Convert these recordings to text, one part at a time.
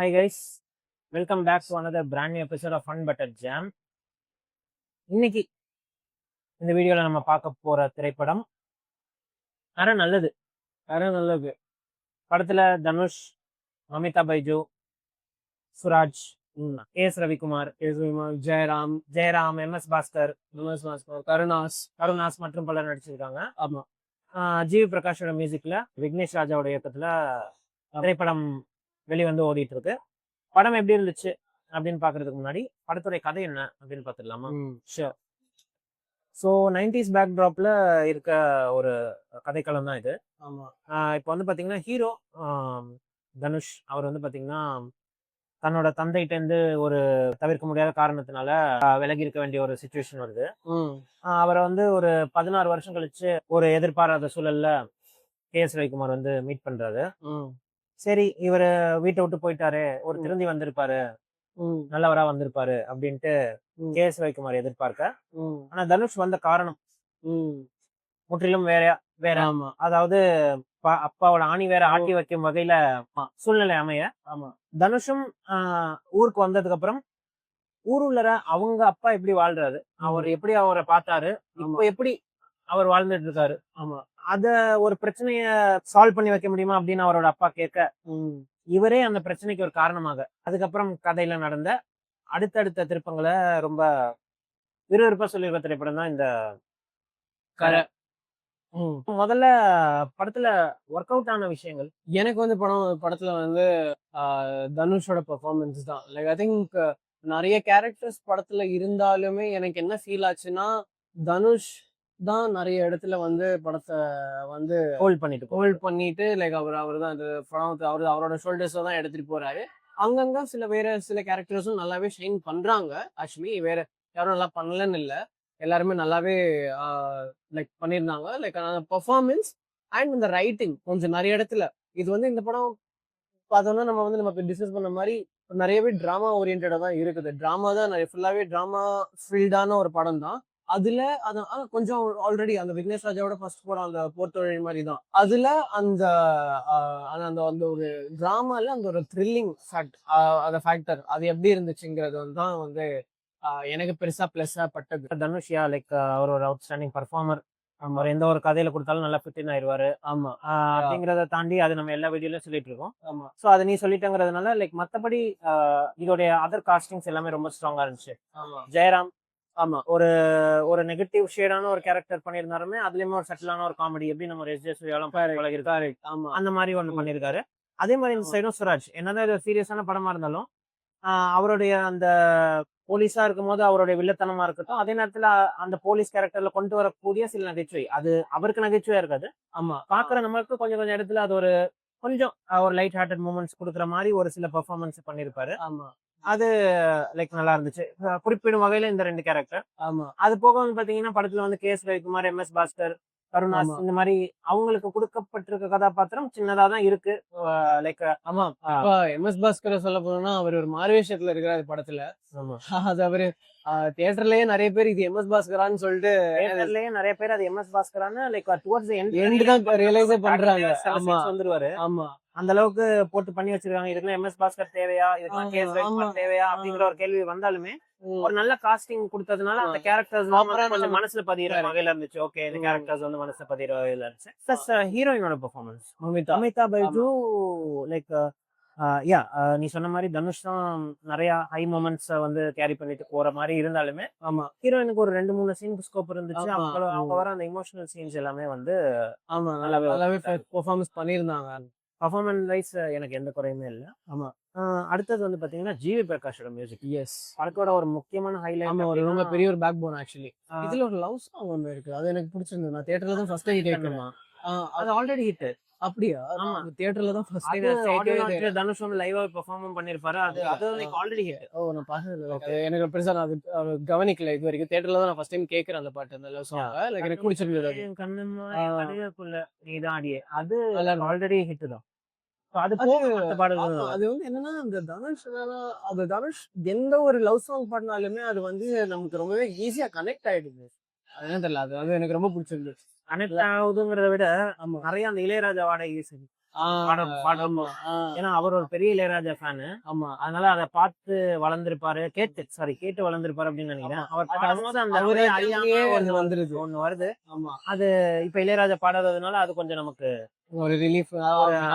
Hi guys, welcome back to another brand new episode of Fun Butter Jam. இன்னைக்கு இந்த வீடியோல நம்ம பார்க்க போற திரைப்படம் அரை நல்லது. படத்துல தனுஷ், மமிதா பைஜு, சுராஜ், எஸ் ரவிக்குமார், ஜெயராம், எம்.எஸ். பாஸ்கர், கருணாஸ் மற்றும் பலர் நடிச்சிருக்காங்க. ஆமா. ஜிவி பிரகாஷோட மியூசிக்ல விக்னேஷ் ராஜாவோட இயக்கத்துல திரைப்படம் வெளிவந்து ஓடிட்டு இருக்கு. படம் எப்படி இருந்துச்சு அப்படின்னு பாக்குறதுக்கு முன்னாடி படத்துடைய கதை என்ன அப்படின்னு பாத்துடலாமா? ஷூர். ஸோ 90s பேக்ட்ராப்ல இருக்க ஒரு கதைக்களம் தான் இது. ஆமா. இப்போ வந்து பாத்தீங்கன்னா ஹீரோ தனுஷ் அவர் வந்து பாத்தீங்கன்னா தன்னோட தந்தைகிட்ட ஒரு தவிர்க்க முடியாத காரணத்தினால விலகி இருக்க வேண்டிய ஒரு சுச்சுவேஷன் வருது. அவரை வந்து ஒரு 16 வருஷம் கழிச்சு ஒரு எதிர்பாராத சூழல்ல கே.எஸ். ரவிக்குமார் வந்து மீட் பண்றாரு. சரி, இவரு வீட்டை விட்டு போயிட்டாரு, ஒரு திருந்தி வந்திருப்பாரு, நல்லவரா வந்திருப்பாரு அப்படின்ட்டு கே.எஸ். ரவிக்குமார் எதிர்பார்க்க, ஆனா தனுஷ் வந்த காரணம் முற்றிலும் வேற. அதாவது அப்பாவோட ஆணி வேற ஆட்டி வைக்கும் வகையில சூழ்நிலை அமைய, தனுஷும் ஊருக்கு வந்ததுக்கு அப்புறம் ஊருள்ள அவங்க அப்பா எப்படி வாழ்றாரு, அவர் எப்படி அவரை பார்த்தாரு, இப்போ எப்படி அவர் வாழ்ந்துட்டு இருக்காரு, அத ஒரு பிரச்சனைய சால்வ் பண்ணி வைக்க முடியுமா அப்படின்னு அவரோட அப்பா கேட்க, இவரே அந்த பிரச்சனைக்கு ஒரு காரணமாக அதுக்கப்புறம் கதையில நடந்த அடுத்தடுத்த திருப்பங்களை ரொம்ப விறுவிறுப்பா சொல்லியிருக்க திரைப்படம் தான் இந்த கதை. முதல்ல படத்துல ஒர்க் அவுட் ஆன விஷயங்கள் எனக்கு வந்து படத்துல வந்து தனுஷோட பெர்ஃபார்மன்ஸ் தான். லைக் ஐ திங்க் நிறைய கேரக்டர்ஸ் படத்துல இருந்தாலுமே எனக்கு என்ன ஃபீல் ஆச்சுன்னா, தனுஷ் தான் நிறைய இடத்துல வந்து படத்தை வந்து ஹோல்ட் பண்ணிட்டு லைக் அவர் தான் அந்த படம் அவரோட ஷோல்டர்ஸ்ல தான் எடுத்துட்டு போறாரு. அங்கங்க சில கேரக்டர்ஸும் நல்லாவே ஷைன் பண்றாங்க. ஆக்சுவலி வேற யாரும் நல்லா பண்ணலன்னு இல்லை, எல்லாருமே நல்லாவே லைக் பண்ணியிருந்தாங்க. லைக் அந்த பெர்ஃபார்மன்ஸ் அண்ட் இந்த ரைட்டிங் கொஞ்சம் நிறைய இடத்துல இது வந்து இந்த படம் பார்த்தோம்னா நம்ம டிஸ்கஸ் பண்ண மாதிரி நிறையவே ட்ராமா ஓரியன்டா தான் இருக்குது. ட்ராமா தான் ஃபுல்லாவே ட்ராமா ஃபீல்டான ஒரு படம் தான். அதுல கொஞ்சம் ஆல்ரெடி அந்த விக்னேஷ் ராஜாவோட ஃபர்ஸ்ட் படம் அந்த போர்த்தொழில் மாதிரி தான். அதுல அந்த அந்த ஒரு டிராமால அந்த ஒரு த்ரில்லிங் ஃபேக்டர் அது எப்படி இருந்துச்சுங்கிறது தான் வந்து எனக்கு பெருசா பிளஸ்ஸா பட்டது. தனுஷ்யா லைக் அவர் ஒரு அவுட்ஸ்டாண்டிங் பர்ஃபார்மர். அவர் எந்த ஒரு கதையில கொடுத்தாலும் நல்லா ஃபிட் ஆயிடுவாரு. ஆமா. அப்படிங்கறத தாண்டி அது நம்ம எல்லா வீடியோலயும் சொல்லிட்டு இருக்கோம். ஆமா. சோ அதை நீ சொல்லிட்டங்கிறதுனால லைக் மத்தபடி இதோடைய அதர் காஸ்டிங்ஸ் எல்லாமே ரொம்ப ஸ்ட்ராங்கா இருந்துச்சு. ஜெயராம் ஒரு ஒரு நெகட்டிவ் ஷேடான ஒரு கேரக்டர் பண்ணியிருந்தாலுமே அதுலயுமே ஒரு செட்டிலான ஒரு காமெடி எப்படி நம்ம எஸ்.ஜே. சூர்யாலாம் பழகிருக்காரு அந்த மாதிரி ஒண்ணு பண்ணிருக்காரு. அதே மாதிரி இந்த சைடும் சுராஜ் என்னதான் இது சீரியஸான படமா இருந்தாலும் அவருடைய அந்த போலீஸா இருக்கும் போது அவருடைய வில்லத்தனமா இருக்கட்டும், அதே நேரத்துல அந்த போலீஸ் கேரக்டர்ல கொண்டு வரக்கூடிய சில நகைச்சுவை அது அவருக்கு நகைச்சுவையா இருக்காது. பாக்குற நம்மளுக்கு கொஞ்சம் இடத்துல அது ஒரு கொஞ்சம் ஒரு லைட் ஹார்ட்டட் மூமெண்ட்ஸ் கொடுக்குற மாதிரி ஒரு சில பெர்ஃபார்மன்ஸ் பண்ணிருப்பாரு. அது லைக் நல்லா இருந்துச்சு. குறிப்பிடும் வகையில இந்த 2 கேரக்டர். அது போக வந்து பாத்தீங்கன்னா படத்துல வந்து கே.எஸ். ரவிக்குமார், எம்.எஸ். பாஸ்கர், கருணாஸ் இந்த மாதிரி அவங்களுக்கு கொடுக்கப்பட்டிருக்க கதாபாத்திரம் சின்னதா தான் இருக்கு. Like MS. பாஸ்கர் சொல்ல போனா அவர் ஒரு மார்வேஷத்துல இருக்கிறாரு படத்துல. அது அவரு தியேட்டர்லயே நிறைய பேர் இது எம்.எஸ். பாஸ்கரான்னு சொல்லிட்டு நிறைய பேர் அது எம்.எஸ். பாஸ்கரான்னு லைக் டுவர்ட்ஸ் எண்ட் தான் ரியலைஸ் பண்றாங்க. வந்துருவாரு. அந்த அளவுக்கு போட்டு பண்ணி வச்சிருக்காங்க. இதுக்கு எம்.எஸ். பாஸ்கர் தேவையா, இதுக்கு கே.எஸ். ரவிக்குமார் தேவையா அப்படிங்கிற ஒரு கேள்வி வந்தாலுமே ஒரு நல்ல காஸ்டிங் கொடுத்ததுனால அந்த கேரக்டர்ஸ் கொஞ்சம் மனசுல பதிகிற வகையில இருந்துச்சு. ஓகே, இந்த கேரக்டர்ஸ் வந்து மனசுல பதிகிற வகையில இருந்துச்சு. பிளஸ் ஹீரோயினோட பெர்ஃபார்மன்ஸ் மமிதா பைஜு லைக் நீ சொன்ன மாதிரி தனுஷ் தான் நிறைய ஹை மொமெண்ட்ஸ் வந்து கேரி பண்ணிட்டு போற மாதிரி இருந்தாலுமே ஹீரோயினுக்கு ஒரு 2-3 சீன் ஸ்கோப் இருந்துச்சு. அவங்க வர அந்த இமோஷனல் சீன்ஸ் எல்லாமே வந்து நல்லாவே பெர்ஃபார்மன்ஸ் பண்ணியிருந்தாங்க. பர்ஃபார்மன்ஸ் வைஸ் எனக்கு எந்த குறையுமே இல்லை. அடுத்தது வந்து பாத்தீங்கன்னா ஜிவி பிரகாஷோட மியூசிக். எஸ், படத்தோட ஒரு முக்கியமான ஹைலைட். ஒரு ரொம்ப பெரிய ஒரு பேக் போன் ஆக்சுவலி. இதுல ஒரு லவ் சாங் ஒன்று இருக்கு, அது எனக்கு பிடிச்சிருந்தது. நான் தியேட்டர்ல தான் ஃபர்ஸ்ட் டைம் கேட்கணும். அது ஆல்ரெடி ஹிட். அப்படியா? தியேட்டர்ல தான் ஃபர்ஸ்ட் டைம் தனுஷ் வந்து லைவா பெர்ஃபார்ம் பண்ணிருப்பாரு. அது லைக் ஆல்ரெடி ஹிட். நான் பார்த்தது எனக்கு பெருசா நான் அது கவனிக்கல இது வரைக்கும். தியேட்டர்ல தான் நான் ஃபர்ஸ்ட் டைம் கேட்கறேன் அந்த பாட்டு, அந்த லவ் சாங். லைக் எனக்கு பிடிச்சிருந்தது. கண்ணம்மா கடையக்குள்ள நீதான் ஆடியே அது ஆல்ரெடி ஹிட் தான். அது வந்து என்னன்னா அந்த தனுஷ் எந்த ஒரு லவ் சாங் பாடினாலுமே அது வந்து நமக்கு ரொம்பவே ஈஸியா கனெக்ட் ஆயிடுது. அது தெரியல, அது எனக்கு ரொம்ப பிடிச்சிருந்துச்சு. கனெக்ட் ஆகுதுங்கிறத விட நிறைய அந்த இளையராஜா வாடகை பாடம். ஏன்னா அவர் ஒரு பெரிய இளையராஜா ஃபேனு. ஆமா அதனால அதை பார்த்து வளர்ந்திருப்பாரு, கேட்டு வளர்ந்திருப்பாரு அப்படின்னு நினைக்கிறேன். அவர் பாடும்போது அந்த அவரே அவரே அறியாம ஒண்ணு வந்துருது. ஒண்ணு வருது. ஆமா அது இப்ப இளையராஜா பாடாததுனால அது கொஞ்சம் நமக்கு ஒரு ரிலீஃப்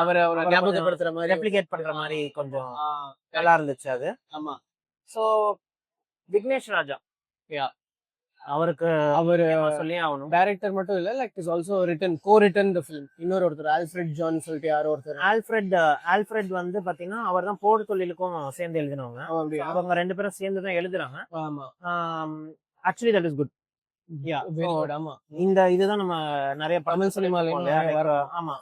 அவரை ஞாபகப்படுத்துற மாதிரி ரெப்ளிகேட் பண்ற மாதிரி கொஞ்சம் ஆ, நல்லா இருந்துச்சு அது. ஆமா சோ விக்னேஷ் ராஜா Yeah. அவருக்கு அவரு சொல்லி ஆகணும். டைரக்டர் மட்டும் இல்ல, like is also co-written the film. இன்னொரு ஒருத்தர் ஆல்ஃபிரட் ஜான் சொல்லிட்டு யாரோ ஒருத்தர். ஆல்ஃபிரட் வந்து பாத்தீங்கன்னா அவர் தான் போர் தொழிலுக்கும் சேர்ந்து எழுதினவங்க. அப்படியா? அவங்க 2 பேரும் சேர்ந்து தான் எழுதுறாங்க. ஆமா actually that is good. Very good. ஆமா இந்த இதுதான் நம்ம நிறைய தமிழ் சினிமாலயும் வர ஆமா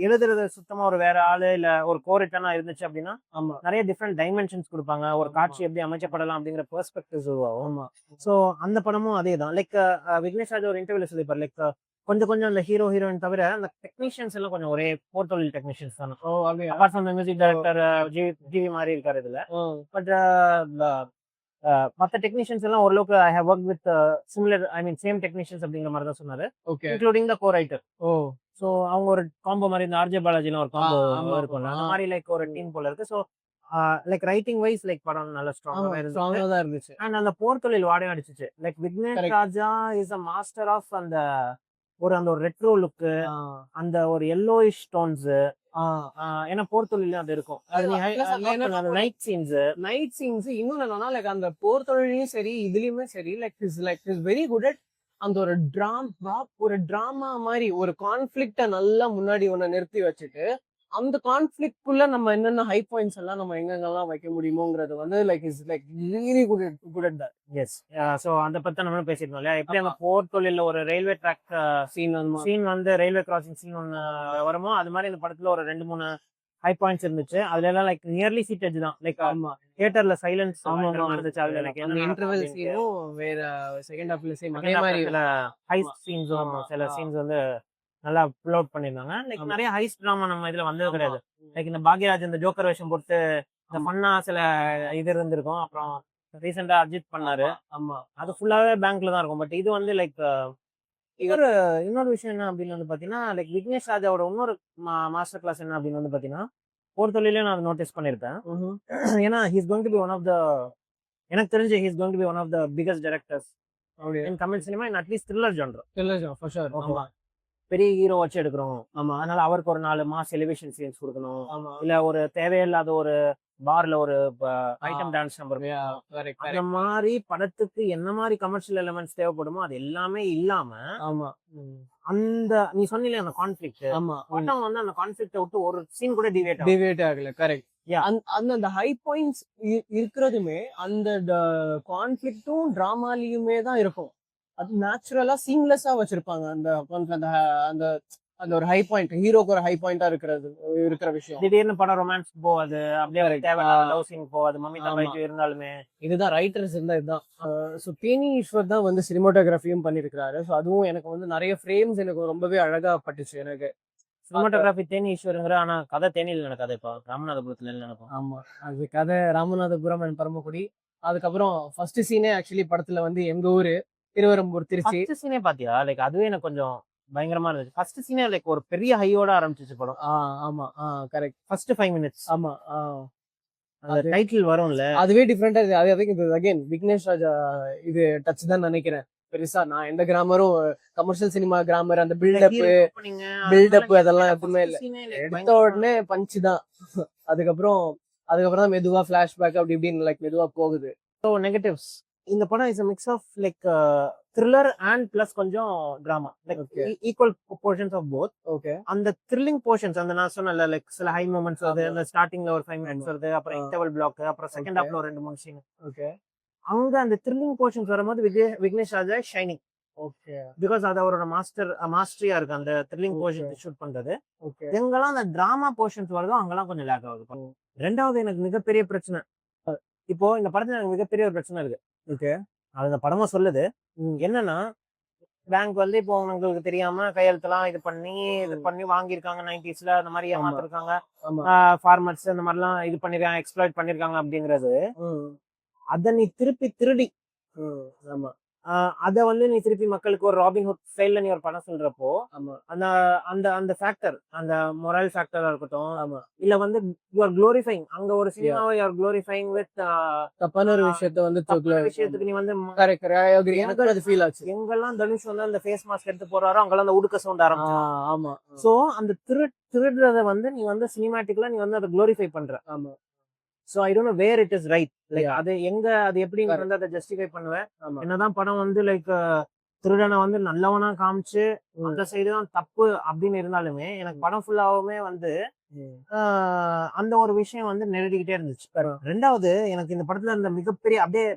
எழுதுறது சுத்தமா ஒரு வேற ஆளு இல்ல ஒரு கோரிட்டனா இருந்துச்சு அப்படின்னா ஆமா நிறைய டிஃப்ரெண்ட் டைமென்ஷன்ஸ் கொடுப்பாங்க. ஒரு காட்சி எப்படி அமைக்கப்படலாம் அப்படிங்கிற பெர்ஸ்பெக்டிவ்ஸ் உருவாகும். ஆமா சோ அந்த படமும் அதே தான். லைக் விக்னேஷ் ராஜா ஒரு இன்டர்வியூல சொல்லிப்பாரு, லைக் கொஞ்சம் அந்த ஹீரோயின் தவிர அந்த டெக்னீஷியன்ஸ் எல்லாம் கொஞ்சம் ஒரே போர் தொழில் டெக்னீஷியன்ஸ் தானே. ஓ அப்படியா? Apart from music director GV மாதிரி இருக்காரு இதுல. பட் மற்ற டெக்னீஷியன்ஸ் எல்லாம் ஓரளவுக்கு I have work with similar same technicians அப்படிங்கிற மாதிரி தான் சொன்னாரு, okay. Including the co writer. Oh so அவங்க ஒரு காம்போ மாதிரி இந்த ஆர்ஜே பாலாஜிலாம் ஒரு காம்போ ஆமா, இருக்கும்ல, அந்த ஆமா. மாதிரி லைக் ஒரு டீம் போல இருக்கு. So like writing wise like படம் நல்ல ஸ்ட்ராங்கா இருந்துச்சு. ஸ்ட்ராங்கா தான் இருந்துச்சு. அண்ட் அந்த போர் தொழில் வாடையும் அடிச்சிச்சு. Like Vignesh Correct. Raja is a master of அந்த ஒரு ரெட்ரோ லுக்கு, ஆ, அந்த ஒரு yellowish டோன்ஸ். ஆ. ஏன்னா போர் தொழில அது இருக்கும். Plus அதுல என்ன நைட் சீன்ஸ் நைட் சீன்ஸ் இன்னும் என்னன்னா லைக் அந்த போர் தொழிலையும் சரி இதுலயுமே சரி like is very good at அந்த ஒரு டிராமா மாதிரி ஒரு கான்ஃபிளிக்ட நல்லா முன்னாடி ஒண்ணு நிறுத்தி வச்சுட்டு அந்த கான்ஃபிளிக்ட்குள்ள நம்ம என்னென்ன ஹை பாயிண்ட்ஸ் எல்லாம் நம்ம எங்கெங்கெல்லாம் வைக்க முடியுமோங்கிறது வந்து like is like really good at that yes. So அதை பத்தி நம்ம பேசியிருந்தோம் இல்லையா, எப்படி அந்த போர் தொழில ஒரு ரயில்வே ட்ராக் சீன் வந்து ரயில்வே கிராசிங் சீன் ஒன்று வருமோ அது மாதிரி இந்த படத்துல ஒரு 2-3 ஹை பாயிண்ட்ஸ் இருந்துச்சு. அதுல எல்லாம் லைக் நியர்லி சீட்டேஜ் தான். லைக் ஆமா தியேட்டர்ல சைலன்ஸ் ஆமா இருந்துச்சு. அதுல எனக்கு அந்த இன்டர்வல் சீனும் வேற செகண்ட் ஹாஃப்ல சேம் அதே மாதிரி சில ஹைஸ்ட் சீன்ஸும் சில சீன்ஸ் வந்து நல்லா புல் அவுட் பண்ணிருந்தாங்க. லைக் நிறைய ஹைஸ்ட் ட்ராமா நம்ம இதுல வந்தது கிடையாது. லைக் இந்த பாக்யராஜ் இந்த ஜோக்கர் வேஷம் போட்டு இந்த ஃபன்னா சில இது இருந்திருக்கும். அப்புறம் ரீசெண்டா அஜித் பண்ணாரு. ஆமா அது ஃபுல்லாவே பேங்க்ல தான் இருக்கும். பட் இது வந்து லைக் இன்னொரு விஷயம் என்ன அப்படின்னு வந்து பாத்தீங்கன்னா, லைக் விக்னேஷ் ராஜாவோட இன்னொரு மாஸ்டர் கிளாஸ் என்ன அப்படின்னு வந்து பாத்தீங்கன்னா, போர் தொழிலே நான் அதை நோட்டீஸ் பண்ணிருப்பேன். ஏன்னா he's going to be one of the எனக்கு தெரிஞ்சு he's going to be one of the biggest directors அப்படியே in Tamil cinema in at least thriller genre. For sure. ஆமா பெரிய ஹீரோ வச்சு எடுக்கிறோம். ஆமா அதனால அவருக்கு ஒரு 4 மாஸ் எலிவேஷன் சீன்ஸ் கொடுக்கணும். ஆமா இல்ல ஒரு தேவையில்லாத ஒரு பார்ல ஒரு ஐட்டம் டான்ஸ் நம்பர் கரெக்ட் அந்த மாதிரி படத்துக்கு என்ன மாதிரி கமர்ஷியல் எலிமெண்ட்ஸ் தேவைப்படுமோ அது எல்லாமே இல்லாம ஆமா அந்த நீ சொன்னீங்க அந்த கான்ஃபிளிக்ட் ஆமா படம் வந்து அந்த கான்ஃபிளிக்ட விட்டு ஒரு சீன் கூட டிவேட் டிவேட் ஆகல. கரெக்ட். Yeah. அந்த ஹை பாயிண்ட்ஸ் இருக்கிறதுமே அந்த கான்ஃபிளிக்டும் டிராமாலியுமே தான் இருக்கும். அது நேச்சுரலா சீம்லெஸ்ஸா வச்சிருப்பாங்க. அந்த அந்த அந்த ஒரு ஹை பாயிண்ட் ஹீரோக்கு ஒரு ஹை பாயிண்டா இருக்கிற விஷயம். திடீர்னு படம் ரொமான்ஸ் போவாது, அப்படியே தேவையில்லாத லவ் சீன் போவாது, மம்மி தம்பிக்கு இருந்தாலுமே. இதுதான் ரைட்டர்ஸ் இருந்தா இதுதான். ஸோ தேனி ஈஸ்வர் தான் வந்து சினிமாட்டோகிராஃபியும் பண்ணிருக்காரு. ஸோ அதுவும் எனக்கு வந்து நிறைய ஃப்ரேம்ஸ் எனக்கு ரொம்பவே அழகா பட்டுச்சு. எனக்கு சினிமாட்டோகிராஃபி தேனி ஈஸ்வருங்கிற, ஆனா கதை தேனியில் நடக்காது, இப்போ ராமநாதபுரத்துல நடக்கும். ஆமா அது கதை ராமநாதபுரம் அண்ட் பரமக்குடி. அதுக்கப்புறம் ஃபர்ஸ்ட் சீனே ஆக்சுவலி படத்துல வந்து எங்க ஊரு திருவரம்பூர் திருச்சி. ஃபர்ஸ்ட் சீனே பாத்தியா? லைக் அதுவே எனக்கு கொஞ்சம் பயங்கரமா இருந்துச்சு. ஃபர்ஸ்ட் சீனே லைக் ஒரு பெரிய ஹையோட ஆரம்பிச்சிச்சு படம். ஆமா கரெக்ட். ஃபர்ஸ்ட் 5 மினிட்ஸ் ஆமா அந்த டைட்டில் வரும்ல, அதுவே டிஃப்ரெண்டா இருக்கு. அது அதுக்கு அகைன் விக்னேஷ் ராஜா இது டச் தான் நினைக்கிறேன். பெருசா நான் எந்த கிராமரும் கமர்ஷியல் சினிமா கிராமர் அந்த பில்டப் அதெல்லாம் எதுவுமே இல்ல. எடுத்த உடனே பஞ்சு தான். அதுக்கப்புறம் தான் மெதுவா பிளாஷ்பேக் அப்படி இப்படின்னு லைக் மெதுவா போகுது. ஸோ நெகட்டிவ்ஸ், இந்த படம் is mix of like thriller and plus கொஞ்சம் drama, like equal portions of both. Okay. அந்த த்ரில்லிங் போர்ஷன்ஸ் அந்த நான் சொன்னல லைக் சில ஹை மூமெண்ட்ஸ் வருது, அந்த ஸ்டார்டிங்ல ஒரு 5 மினிட்ஸ் வருது, அப்புறம் இன்டர்வல் பிளாக், அப்புறம் செகண்ட் ஹாஃப்ல ஒரு 2-3 சீன். ஓகே. அவங்க அந்த த்ரில்லிங் போர்ஷன்ஸ் வரும்போது விக்னேஷ் ராஜா ஷைனிங். ஓகே. பிகாஸ் அது அவரோட மாஸ்டரியா இருக்கு அந்த த்ரில்லிங் போர்ஷன் ஷூட் பண்றது. ஓகே. எங்கெல்லாம் அந்த டிராமா போர்ஷன்ஸ் வருதோ அங்கெல்லாம் கொஞ்சம் லேக் ஆகுது. ரெண்டாவது எனக்கு மிகப்பெரிய பிரச்சனை, இப்போ இந்த படத்துல எனக்கு மிகப்பெரிய ஒரு பிரச்சனை இருக்கு. ஓகே. அது அந்த படமா சொல்லுது என்னன்னா, பேங்க் வந்து இப்போ உங்களுக்கு தெரியாம கையெழுத்தெல்லாம் இது பண்ணி வாங்கியிருக்காங்க 90s அந்த மாதிரி ஏமாத்திருக்காங்க. ஃபார்மர்ஸ் அந்த மாதிரிலாம் இது பண்ணிருக்காங்க, எக்ஸ்ப்ளாய்ட் பண்ணிருக்காங்க அப்படிங்கிறது. அத நீ திருப்பி திருடி அத வந்து நீ திருப்பி மக்களுக்கு ஒரு ராபின்ஹுட் ஸ்டைல்ல நீ ஒரு படம் சொல்றப்போ ஆமா அந்த அந்த அந்த ஃபேக்டர் அந்த மொரல் ஃபேக்டரா இருக்கட்டும் ஆமா இல்ல வந்து யூ ஆர் க்ளோரிஃபைங் அங்க ஒரு சினிமாவை யூ ஆர் க்ளோரிஃபைங் வித் தப்பான ஒரு விஷயத்த வந்து விஷயத்துக்கு நீ வந்து கரெக்ட் கரெக்ட் எனக்கு அது ஃபீல் ஆச்சு எங்கெல்லாம் தனுஷ் வந்து அந்த ஃபேஸ் மாஸ்க் எடுத்து போறாரோ அங்கெல்லாம் அந்த உடுக்க சவுண்ட் ஆரம்பிச்சு ஆமா சோ அந்த திருடுறத வந்து நீ வந்து சினிமாட்டிக்ல நீ வந்து அதை க்ளோரிஃபை பண்ற ஆமா so I don't know where it is right like Yeah. அது எங்க அது எப்படி நீ வந்து அதை ஜஸ்டிஃபை பண்ணுவ ஆமா என்னதான் படம் வந்து லைக் திருடனை வந்து நல்லவனா காமிச்சு அந்த சைடு தான் தப்பு அப்படின்னு இருந்தாலுமே எனக்கு படம் ஃபுல்லாவுமே வந்து அந்த ஒரு விஷயம் வந்து நெருடிக்கிட்டே இருந்துச்சு ரெண்டாவது எனக்கு இந்த படத்துல இருந்த மிகப்பெரிய அப்படியே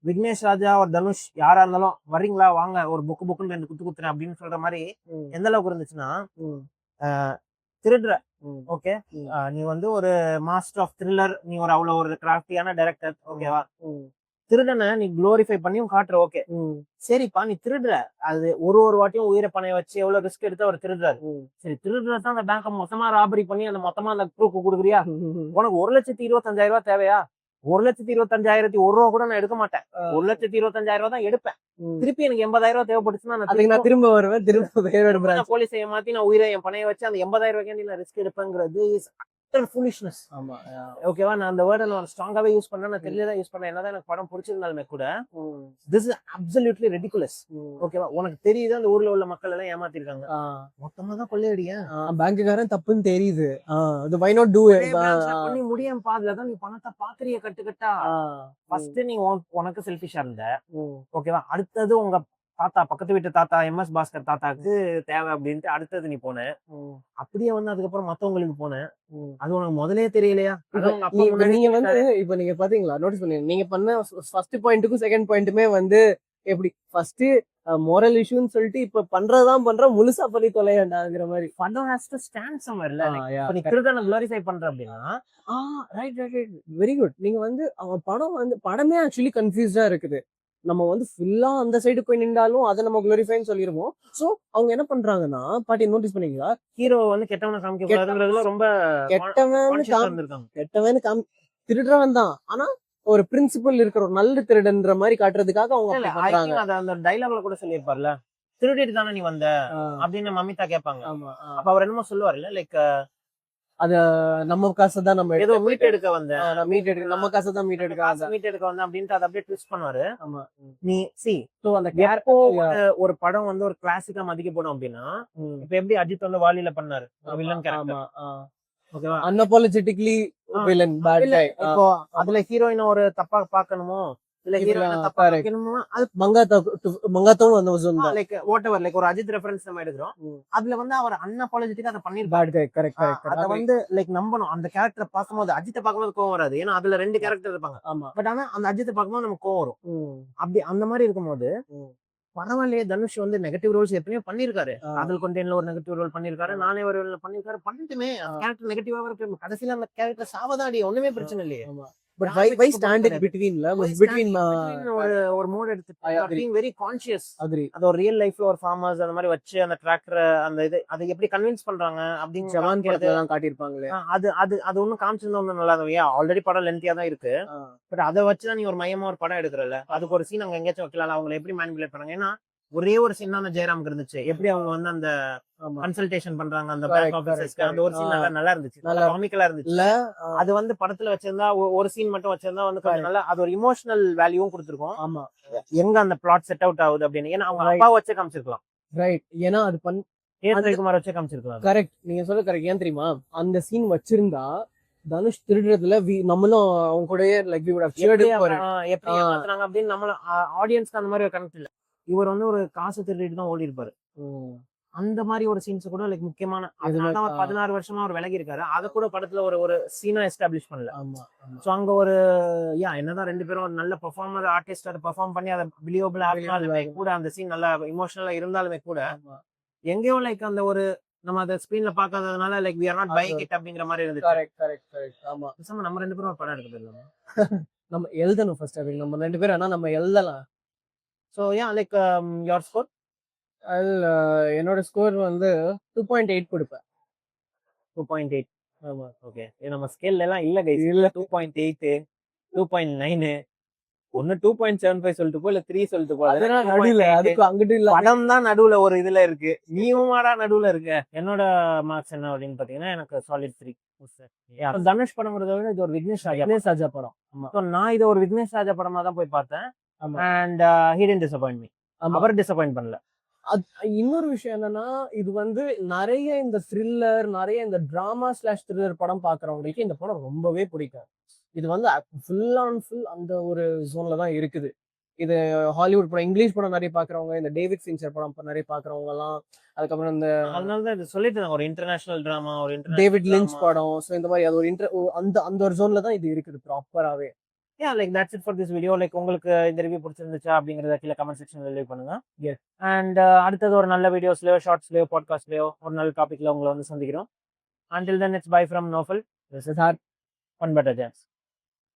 விக்னேஷ் ராஜா ஒரு தனுஷ் யாரா இருந்தாலும் வர்றீங்களா வாங்க ஒரு புக்குன்னு ரெண்டு குத்துறேன் அப்படின்னு சொல்ற மாதிரி எந்த அளவுக்கு இருந்துச்சுன்னா திருடுற ஓகே நீ வந்து ஒரு மாஸ்டர் ஆஃப் த்ரில்லர் நீ ஒரு அவ்வளவு ஒரு கிராஃப்டியான டைரக்டர் ஓகேவா திருடனை நீ குளோரிஃபை பண்ணியும் காட்டுற ஓகே சரிப்பா நீ திருடுற அது ஒரு வாட்டியும் உயிரை பணைய வச்சு எவ்வளவு ரிஸ்க் எடுத்து அவர் திருடுறாரு சரி திருடுறதான் அந்த பேங்கை மொத்தமா ராபரி பண்ணி அந்த மொத்தமா அந்த ப்ரூஃப் கொடுக்குறியா உனக்கு 1,25,000 ரூபாய் தேவையா 1,25,100 கூட நான் எடுக்க மாட்டேன் 1,25,000 தான் எடுப்பேன் திருப்பி எனக்கு 80,000 ரூபாய் தேவைப்பட்டுச்சுன்னா நான் திரும்ப வருவேன் திரும்ப போலீஸ் ஏமாத்தி நான் உயிரை என் பணைய வச்சு அந்த 80,000 ரூபாய்க்கு நான் ரிஸ்க் எடுப்பேங்கிறது ஃபுலிஷ்னஸ் ஆமா ஓகேவா நான் அந்த வேர்டை நான் ஸ்ட்ராங்காவே யூஸ் பண்ணேன் நான் தெரியல யூஸ் பண்ணேன் என்னதான் எனக்கு படம் பிடிச்சிருந்தாலுமே கூட திஸ் இஸ் அப்சல்யூட்லி ரெடிகுலஸ் ஓகேவா உனக்கு தெரியுது அந்த ஊர்ல உள்ள மக்கள் எல்லாம் ஏமாத்திருக்காங்க மொத்தமா தான் கொள்ளையடியா பேங்குக்காரன் தப்புன்னு தெரியுது அது வை நாட் டூ பண்ணி முடியும் பாதுலதான் நீ பணத்தை பாக்குறிய கட்டுக்கட்டா ஃபர்ஸ்ட் நீ உனக்கு செல்ஃபிஷா இருந்த ஓகேவா அடுத்தது உங்க தாத்தா பக்கத்து வீட்டு தாத்தா MS பாஸ்கர் தாத்தாக்கு தேவை அப்படின்ட்டு அடுத்தது நீ போன அப்படியே வந்து அதுக்கப்புறம் மத்தவங்களுக்கு போனேன் அது உனக்கு முதலே தெரியலையா நீங்க வந்து இப்ப நீங்க பாத்தீங்களா நோட்டீஸ் பண்ணீங்க நீங்க பண்ண ஃபர்ஸ்ட் பாயிண்ட்டுக்கும் செகண்ட் பாயிண்ட்டுமே வந்து எப்படி ஃபர்ஸ்ட் மோரல் இஷ்யூன்னு சொல்லிட்டு இப்ப பண்றதுதான் பண்ற முழுசா பண்ணி தொலையாண்டாங்கிற மாதிரி படம் ஹேஸ் டு ஸ்டாண்ட் சம்வேர்ல நீ திருடனை குளோரிஃபை பண்ற அப்படின்னா right right right very good நீங்க வந்து அவன் படம் வந்து படமே ஆக்சுவலி கன்ஃபியூஸ்டா இருக்குது நம்ம வந்து ஃபுல்லா அந்த சைடு போய் நின்றாலும் அதை நம்ம குளோரிஃபைன்னு சொல்லிருவோம் சோ அவங்க என்ன பண்றாங்கன்னா பாட்டி நோட்டீஸ் பண்ணீங்களா ஹீரோ வந்து கெட்டவனை காமிக்க கூடாதுங்கிறதுல ரொம்ப கெட்டவன் திருடுறவன் தான் ஆனா ஒரு பிரின்சிபல் இருக்கிற ஒரு நல்ல திருடன்ற மாதிரி காட்டுறதுக்காக அவங்க பண்றாங்க அந்த டைலாக்ல கூட சொல்லியிருப்பார்ல திருடிட்டு தானே நீ வந்த அப்படின்னு மமிதா கேட்பாங்க அப்ப அவர் என்னமோ சொல்லுவார்ல லைக் அத நம்ம காசை தான் நம்ம ஏதோ மீட் எடுக்க வந்தேன் நம்ம காசை தான் மீட் எடுக்க வந்தேன் அப்படின்ட்டு அதை அப்படியே ட்விஸ்ட் பண்ணுவாரு ஆமா நீ அந்த ஒரு படம் வந்து ஒரு கிளாசிக்கா மதிக்கப்படும் அப்படின்னா இப்ப எப்படி அஜித் வந்து வாலியில பண்ணாரு வில்லன் கேரக்டர் ஓகேவா அன்அபாலஜெட்டிக்லி வில்லன் பேட் கை இப்போ அதுல ஹீரோயின ஒரு தப்பா பாக்கணுமோ இல்ல ஹீரோயின தப்பா பாக்கணுமோ அது மங்காத்தவும் அந்த வசூல் தான் லைக் வாட் எவர் லைக் ஒரு அஜித் ரெஃபரன்ஸ் நம்ம எடுக்கிறோம் அதுல வந்து அவர் அன்அபாலஜெட்டிக்கா அதை பண்ணிருப்பாரு பேட் கை கரெக்ட் அத வந்து லைக் நம்பணும் அந்த கேரக்டரை பார்க்கும்போது அஜித்தை பார்க்கும்போது கோவம் வராது ஏன்னா அதுல 2 கேரக்டர் இருப்பாங்க ஆமா பட் ஆனா அந்த அஜித்தை பார்க்கும்போது நமக்கு கோவம் வரும் அப்படி அந்த மாதிரி இருக்கும்போது பரவாயில்லையே தனுஷ் வந்து நெகட்டிவ் ரோல்ஸ் எப்பயுமே பண்ணிருக்காரு அதில் கொண்டேன்ல ஒரு நெகட்டிவ் ரோல் பண்ணிருக்காரு நானே ஒரு பண்ணிருக்காரு பண்ணிட்டுமே கேரக்டர் நெகட்டிவா இருக்கு கடைசியில அந்த கேரக்டர் சாவதாடி ஒண்ணுமே பிரச்சனை இல்லையே but why stand it between ஒரு மோட் எடுத்து பீயிங் வெரி கான்ஷியஸ் அது ஒரு ரியல் லைஃப்ல ஒரு ஃபார்மர்ஸ் அந்த மாதிரி வச்சு அந்த டிராக்டர் அந்த இது அதை எப்படி கன்வின்ஸ் பண்றாங்க அப்படின்னு ஜவான் படத்துல தான் காட்டியிருப்பாங்களே அது ஒன்னும் காமிச்சிருந்தா ஒன்னும் நல்லா இருந்தது ஆல்ரெடி படம் லென்த்தியா தான் இருக்கு பட் அதை வச்சுதான் நீ ஒரு மையமா ஒரு படம் எடுக்கிறல்ல அதுக்கு ஒரு சீன் அங்க எங்கேயாச்சும் வைக்கலாம் அவங்களை எப்படி மேனிபுலேட் பண்ணாங்க ஏன்னா ஒரே ஒரு சீன் தான் ஜெயராமுக்கு இருந்துச்சு எப்படி அவங்க வந்து அந்த கன்சல்டேஷன் பண்றாங்க அந்த பேக் ஆபீசர்ஸ்க்கு அந்த ஒரு சீன் நல்லா இருந்துச்சு நல்லா காமிக்கலா இருந்துச்சு அது வந்து படத்துல வச்சிருந்தா ஒரு சீன் மட்டும் வச்சிருந்தா வந்து கொஞ்சம் நல்லா அது ஒரு இமோஷனல் வேல்யூவும் கொடுத்துருக்கோம் ஆமா எங்க அந்த பிளாட் செட் அவுட் ஆகுது அப்படின்னு ஏன்னா அவங்க அப்பா வச்சே காமிச்சிருக்கலாம் ரைட் ஏன்னா அது ரவிக்குமார் வச்சே காமிச்சிருக்கலாம் கரெக்ட் நீங்க சொல்ல கரெக்ட் ஏன் தெரியுமா அந்த சீன் வச்சிருந்தா தனுஷ் திருடுறதுல நம்மளும் அவங்க கூடயே like we would have cheered எப்படி ஏமாத்துறாங்க அப்படின்னு நம்மள ஆடியன்ஸ்க்கு அந்த மாதிரி ஒரு கனெக்ட் இல்ல இவர் வந்து ஒரு காசு திருடிட்டு தான் ஓடி இருப்பாரு அந்த மாதிரி ஒரு சீன்ஸ் கூட லைக் முக்கியமான 16 வருஷமா அவர் விலகி இருக்காரு அத கூட படத்துல ஒரு சீனா எஸ்டாப்ளிஷ் பண்ணல சோ அங்க ஒரு என்னதான் 2 பேரும் ஒரு நல்ல பெர்ஃபார்மர் ஆர்டிஸ்ட் அதை பெர்ஃபார்ம் பண்ணி அதை பிலியபிள் ஆனாலுமே கூட அந்த சீன் நல்லா இமோஷனலா இருந்தாலுமே கூட எங்கேயோ லைக் அந்த ஒரு நம்ம அதை ஸ்கிரீன்ல பாக்காததுனால like we are not buying it அப்படிங்கிற மாதிரி இருந்துச்சு கரெக்ட் ஆமா நம்ம 2 பேரும் ஒரு படம் எடுக்க போயிடலாம் நம்ம எழுதணும் ஃபர்ஸ்ட் நம்ம 2 பேரும் ஆனா நம்ம எழுதலாம் சோ லைக் your score என்னோட ஸ்கோர் வந்து 2.8 கொடுப்பேன் 2.8 ஆமா ஓகே நம்ம ஸ்கேல்ல எல்லாம் இல்ல கைஸ் இல்ல 2.8 2.9 ஒன்னு 2.75 சொல்லிட்டு போ இல்ல 3 சொல்லிட்டு போ. அதெல்லாம் நடுவுல அதுக்கு அங்கிட்டு இல்ல. படம் தான் நடுவுல ஒரு இதுல இருக்கு. நீயும் மாடா நடுவுல இருக்க. என்னோட மார்க்ஸ் என்ன அப்படின்னு பாத்தீங்கன்னா எனக்கு சாலிட் 3. தனுஷ் படம்ங்கிறத விட இது ஒரு விக்னேஷ் ராஜா விக்னேஷ் ராஜா படம். ஆமா. So, நான் இதை ஒரு விக்னேஷ் ராஜா படமா தான் போய் பார்த்தேன். ஆமா. And he didn't disappoint me. ஆமா. அவர் டிசப்பாயிண்ட் பண்ணல. இன்னொரு விஷயம் என்னன்னா, இது வந்து நெறைய இந்த த்ரில்லர், நெறைய இந்த டிராமா ஸ்லாஷ் த்ரில்லர் படம் பாக்குறவங்களுக்கு இந்த படம் ரொம்பவே பிடிக்கும். இது வந்து ஃபுல் அண்ட் ஃபுல் அந்த ஒரு ஜோன்ல தான் இருக்குது. இது ஹாலிவுட் படம், இங்கிலீஷ் படம் நிறைய பாக்குறவங்க, இந்த டேவிட் ஃபின்ச்சர் படம் நிறைய பாக்குறவங்க எல்லாம், அதுக்கப்புறம் இந்த அதனால தான் இது சொல்லிட்டு ஒரு இன்டர்நேஷனல் டிராமா, ஒரு டேவிட் லிஞ்ச் படம், ஸோ இந்த மாதிரி அது ஒரு அந்த அந்த ஒரு ஜோன்ல தான் இது இருக்குது ப்ராப்பராவே. Yeah, like that's it for this video. Like உங்களுக்கு இந்த ரிவ்யூ பிடிச்சிருந்துச்சா அப்படிங்கறத கீழ கமெண்ட் செக்ஷன்ல லீவ் பண்ணுங்க. Yes. அண்ட் அடுத்தது ஒரு நல்ல வீடியோஸ்லயோ, ஷார்ட்ஸ்லயோ, பாட்காஸ்ட்லயோ ஒரு நல்ல டாபிக்ல உங்களை வந்து சந்திக்கிறோம். Until then, it's bye from Nofal. This is Hard. One better chance.